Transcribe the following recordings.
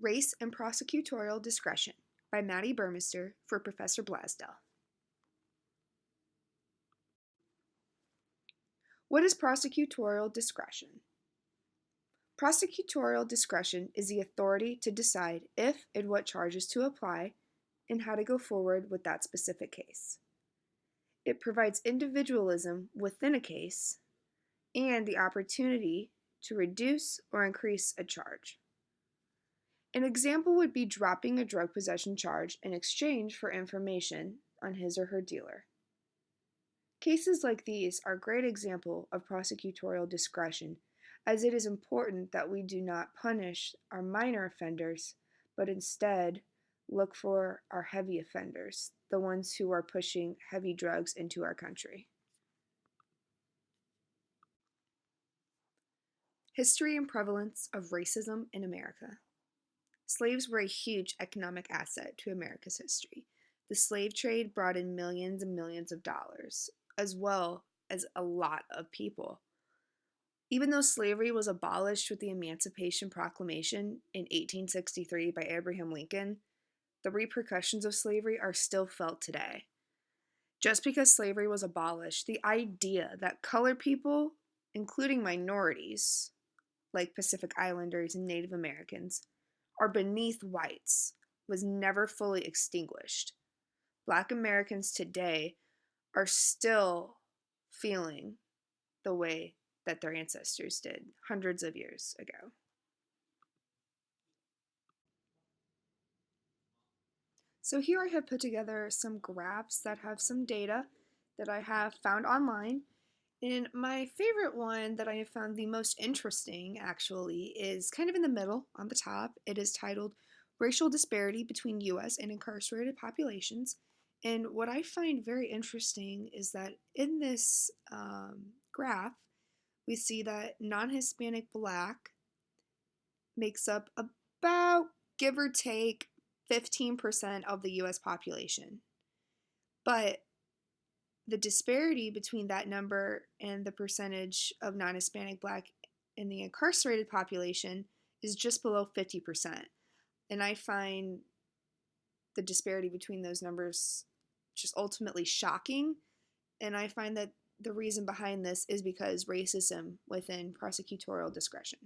Race and Prosecutorial Discretion by Maddie Burmester for Professor Blasdell. What is prosecutorial discretion? Prosecutorial discretion is the authority to decide if and what charges to apply and how to go forward with that specific case. It provides individualism within a case and the opportunity to reduce or increase a charge. An example would be dropping a drug possession charge in exchange for information on his or her dealer. Cases like these are a great example of prosecutorial discretion, as it is important that we do not punish our minor offenders, but instead look for our heavy offenders, the ones who are pushing heavy drugs into our country. History and prevalence of racism in America. Slaves were a huge economic asset to America's history. The slave trade brought in millions and millions of dollars, as well as a lot of people. Even though slavery was abolished with the Emancipation Proclamation in 1863 by Abraham Lincoln, the repercussions of slavery are still felt today. Just because slavery was abolished, the idea that colored people, including minorities like Pacific Islanders and Native Americans, are beneath whites was never fully extinguished. Black Americans today are still feeling the way that their ancestors did hundreds of years ago. So here I have put together some graphs that have some data that I have found online. And my favorite one that I have found the most interesting, actually, is kind of in the middle on the top. It is titled Racial Disparity Between U.S. and Incarcerated Populations. And what I find very interesting is that in this graph, we see that non-Hispanic Black makes up about, give or take, 15% of the U.S. population. But the disparity between that number and the percentage of non-Hispanic Black in the incarcerated population is just below 50%. And I find the disparity between those numbers just ultimately shocking. And I find that the reason behind this is because racism within prosecutorial discretion.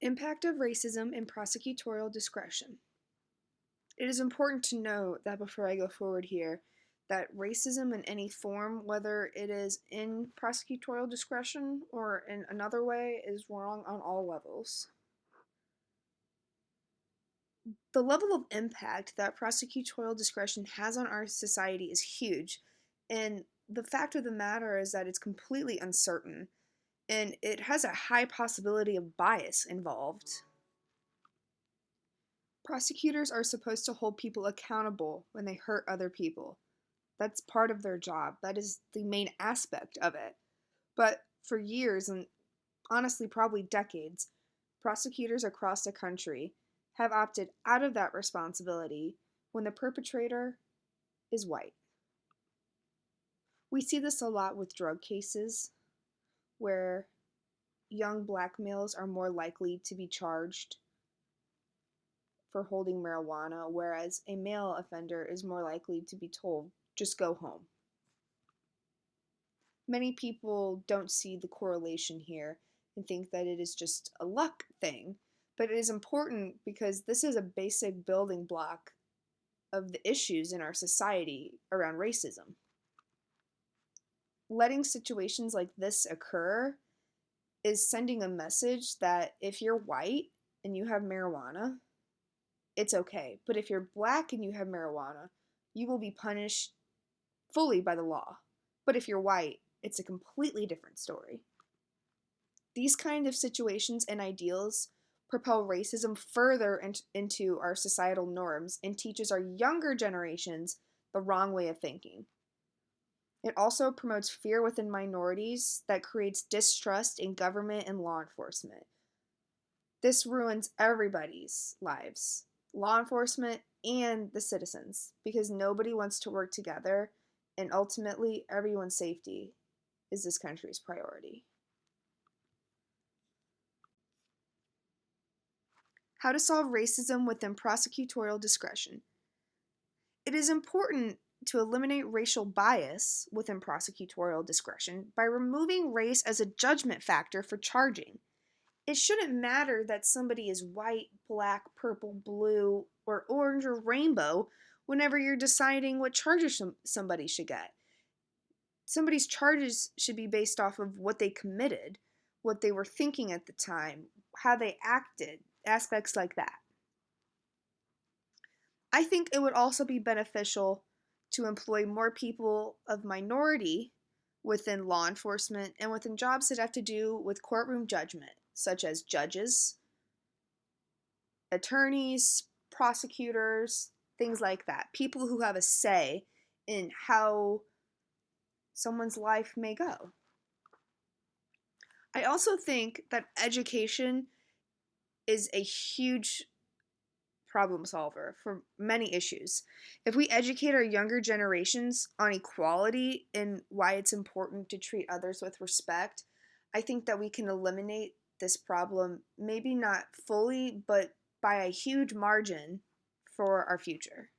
Impact of racism in prosecutorial discretion. It is important to note that before I go forward here, that racism in any form, whether it is in prosecutorial discretion or in another way, is wrong on all levels. The level of impact that prosecutorial discretion has on our society is huge, and the fact of the matter is that it's completely uncertain, and it has a high possibility of bias involved. Prosecutors are supposed to hold people accountable when they hurt other people. That's part of their job. That is the main aspect of it. But for years, and honestly probably decades, prosecutors across the country have opted out of that responsibility when the perpetrator is white. We see this a lot with drug cases where young black males are more likely to be charged for holding marijuana, whereas a male offender is more likely to be told, just go home. Many people don't see the correlation here and think that it is just a luck thing, but it is important because this is a basic building block of the issues in our society around racism. Letting situations like this occur is sending a message that if you're white and you have marijuana, it's okay. But if you're black and you have marijuana, you will be punished fully by the law. But if you're white, it's a completely different story. These kind of situations and ideals propel racism further into our societal norms and teaches our younger generations the wrong way of thinking. It also promotes fear within minorities that creates distrust in government and law enforcement. This ruins everybody's lives, law enforcement and the citizens, because nobody wants to work together, and ultimately everyone's safety is this country's priority. How to solve racism within prosecutorial discretion. It is important to eliminate racial bias within prosecutorial discretion by removing race as a judgment factor for charging. It shouldn't matter that somebody is white, black, purple, blue, or orange or rainbow whenever you're deciding what charges somebody should get. Somebody's charges should be based off of what they committed, what they were thinking at the time, how they acted, aspects like that. I think it would also be beneficial to employ more people of minority within law enforcement and within jobs that have to do with courtroom judgment, such as judges, attorneys, prosecutors, things like that. People who have a say in how someone's life may go. I also think that education is a huge problem solver for many issues. If we educate our younger generations on equality and why it's important to treat others with respect, I think that we can eliminate this problem, maybe not fully, but by a huge margin for our future.